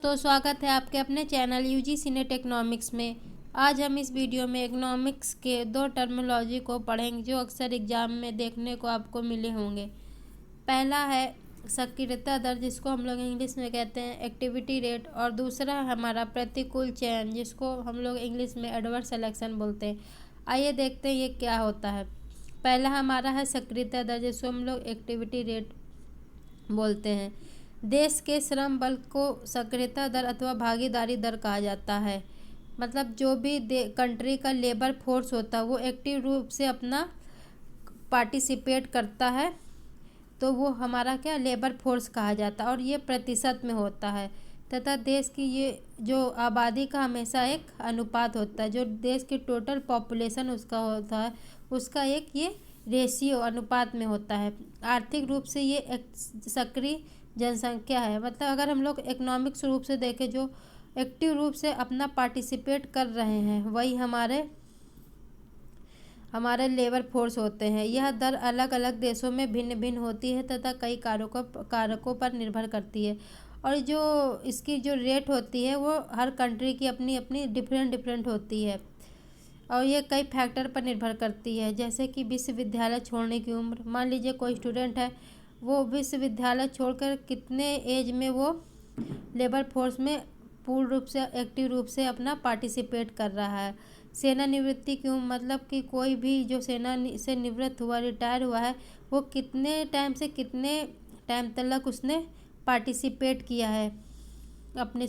तो स्वागत है आपके अपने चैनल यूजीसी नेट इकोनॉमिक्स में। आज हम इस वीडियो में इकोनॉमिक्स के दो टर्मिनोलॉजी को पढ़ेंगे जो अक्सर एग्जाम में देखने को आपको मिले होंगे। पहला है सक्रियता दर, जिसको हम लोग इंग्लिश में कहते हैं एक्टिविटी रेट, और दूसरा है हमारा प्रतिकूल चयन, जिसको हम लोग इंग्लिश में एडवर्स सिलेक्शन बोलते हैं। आइए देखते हैं ये क्या होता है। पहला हमारा है सक्रियता दर, जिसको हम लोग एक्टिविटी रेट बोलते हैं। देश के श्रम बल को सक्रियता दर अथवा भागीदारी दर कहा जाता है। मतलब जो भी कंट्री का लेबर फोर्स होता है वो एक्टिव रूप से अपना पार्टिसिपेट करता है, तो वो हमारा क्या लेबर फोर्स कहा जाता है, और ये प्रतिशत में होता है। तथा देश की ये जो आबादी का हमेशा एक अनुपात होता है, जो देश की टोटल पॉपुलेशन उसका होता है, उसका एक ये रेशियो अनुपात में होता है। आर्थिक रूप से ये एक सक्रिय जनसंख्या है। मतलब अगर हम लोग इकोनॉमिक्स रूप से देखें, जो एक्टिव रूप से अपना पार्टिसिपेट कर रहे हैं वही हमारे लेबर फोर्स होते हैं। यह दर अलग अलग देशों में भिन्न भिन्न होती है तथा कई कारकों पर निर्भर करती है, और जो इसकी जो रेट होती है वो हर कंट्री की अपनी अपनी डिफरेंट होती है, और ये कई फैक्टर पर निर्भर करती है। जैसे कि विश्वविद्यालय छोड़ने की उम्र। मान लीजिए कोई स्टूडेंट है, वो विश्वविद्यालय छोड़कर कितने एज में वो लेबर फोर्स में पूर्ण रूप से एक्टिव रूप से अपना पार्टिसिपेट कर रहा है। सेवानिवृत्ति की उम्र, मतलब कि कोई भी जो सेना से निवृत्त हुआ, रिटायर हुआ है, वो कितने टाइम से कितने टाइम तक उसने पार्टिसिपेट किया है अपने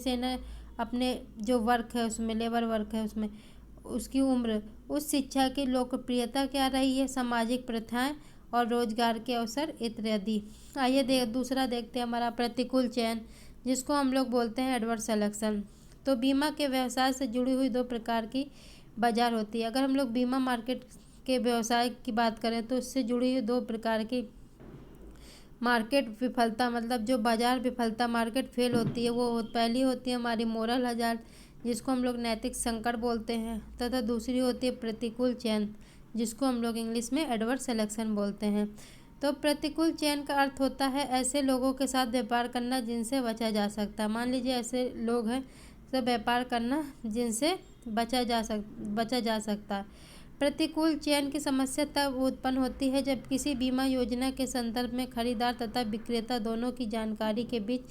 जो वर्क है उसमें, लेबर वर्क है उसमें, उसकी उम्र। उस शिक्षा की लोकप्रियता क्या रही है, सामाजिक प्रथाएं और रोजगार के अवसर इत्यादि। आइए दूसरा देखते हैं हमारा प्रतिकूल चयन, जिसको हम लोग बोलते हैं एडवर्स सिलेक्शन। तो बीमा के व्यवसाय से जुड़ी हुई दो प्रकार की बाजार होती है। अगर हम लोग बीमा मार्केट के व्यवसाय की बात करें तो इससे जुड़ी हुई दो प्रकार की मार्केट विफलता, मतलब जो बाजार विफलता मार्केट फेल होती है, वो पहली होती है हमारी मोरल हजार्ड, जिसको हम लोग नैतिक संकट बोलते हैं, तथा दूसरी होती है प्रतिकूल चयन, जिसको हम लोग इंग्लिश में एडवर्स सिलेक्शन बोलते हैं। तो प्रतिकूल चयन का अर्थ होता है ऐसे लोगों के साथ व्यापार करना जिनसे बचा जा सकता है। मान लीजिए ऐसे लोग हैं तो व्यापार करना जिनसे बचा जा सकता है। प्रतिकूल चयन की समस्या तब उत्पन्न होती है जब किसी बीमा योजना के संदर्भ में खरीदार तथा विक्रेता दोनों की जानकारी के बीच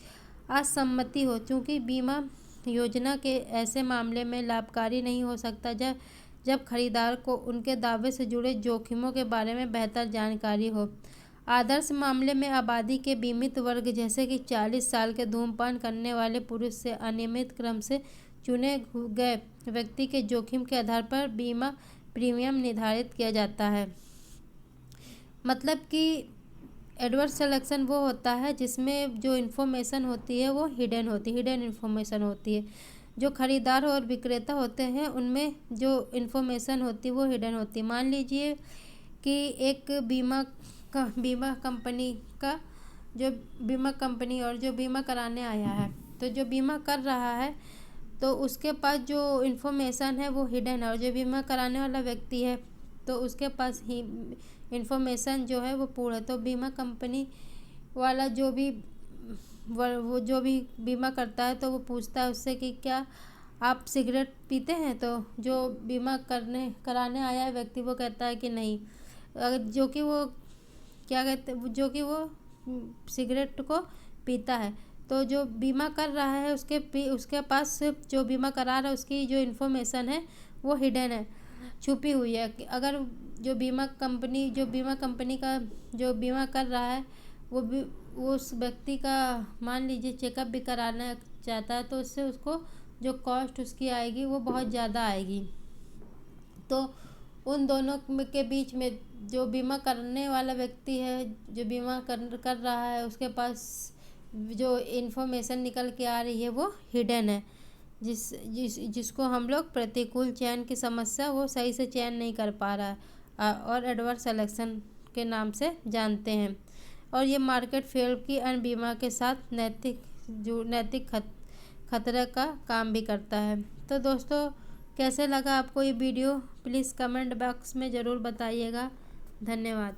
असम्मति हो। चूँकि बीमा योजना के ऐसे मामले में लाभकारी नहीं हो सकता जब खरीदार को उनके दावे से जुड़े जोखिमों के बारे में बेहतर जानकारी हो। आदर्श मामले में आबादी के बीमित वर्ग, जैसे कि 40 साल के धूम्रपान करने वाले पुरुष से अनियमित क्रम से चुने गए व्यक्ति के जोखिम के आधार पर बीमा प्रीमियम निर्धारित किया जाता है। मतलब कि एडवर्स सिलेक्शन वो होता है जिसमें जो इन्फॉर्मेशन होती है वो हिडन इन्फॉर्मेशन होती है। जो खरीदार और विक्रेता होते हैं उनमें जो इन्फॉर्मेशन होती है वो हिडन होती है। मान लीजिए कि एक बीमा कंपनी और जो बीमा कराने आया है, तो जो बीमा कर रहा है तो उसके पास जो इन्फॉर्मेशन है वो हिडन है, और जो बीमा कराने वाला व्यक्ति है तो उसके पास ही इन्फॉर्मेशन जो है वो पूर्ण है। तो बीमा कंपनी वाला जो भी बीमा करता है तो वो पूछता है उससे कि क्या आप सिगरेट पीते हैं, तो जो बीमा कराने आया है व्यक्ति वो कहता है कि नहीं, जो कि वो सिगरेट को पीता है। तो जो बीमा कर रहा है उसके पास जो बीमा करा रहा है उसकी जो इन्फॉर्मेशन है वो हिडन है, छुपी हुई है। अगर जो बीमा कंपनी का जो बीमा कर रहा है वो उस व्यक्ति का मान लीजिए चेकअप भी कराना चाहता है, तो उससे उसको जो कॉस्ट उसकी आएगी वो बहुत ज़्यादा आएगी। तो उन दोनों के बीच में जो बीमा करने वाला व्यक्ति है, जो बीमा कर रहा है, उसके पास जो इन्फॉर्मेशन निकल के आ रही है वो हिडन है, जिसको हम लोग प्रतिकूल चयन की समस्या, वो सही से चयन नहीं कर पा रहा है और एडवर्स सिलेक्शन के नाम से जानते हैं। और ये मार्केट फेल की अन्य बीमा के साथ नैतिक खतरे का काम भी करता है। तो दोस्तों, कैसे लगा आपको ये वीडियो, प्लीज़ कमेंट बॉक्स में ज़रूर बताइएगा। धन्यवाद।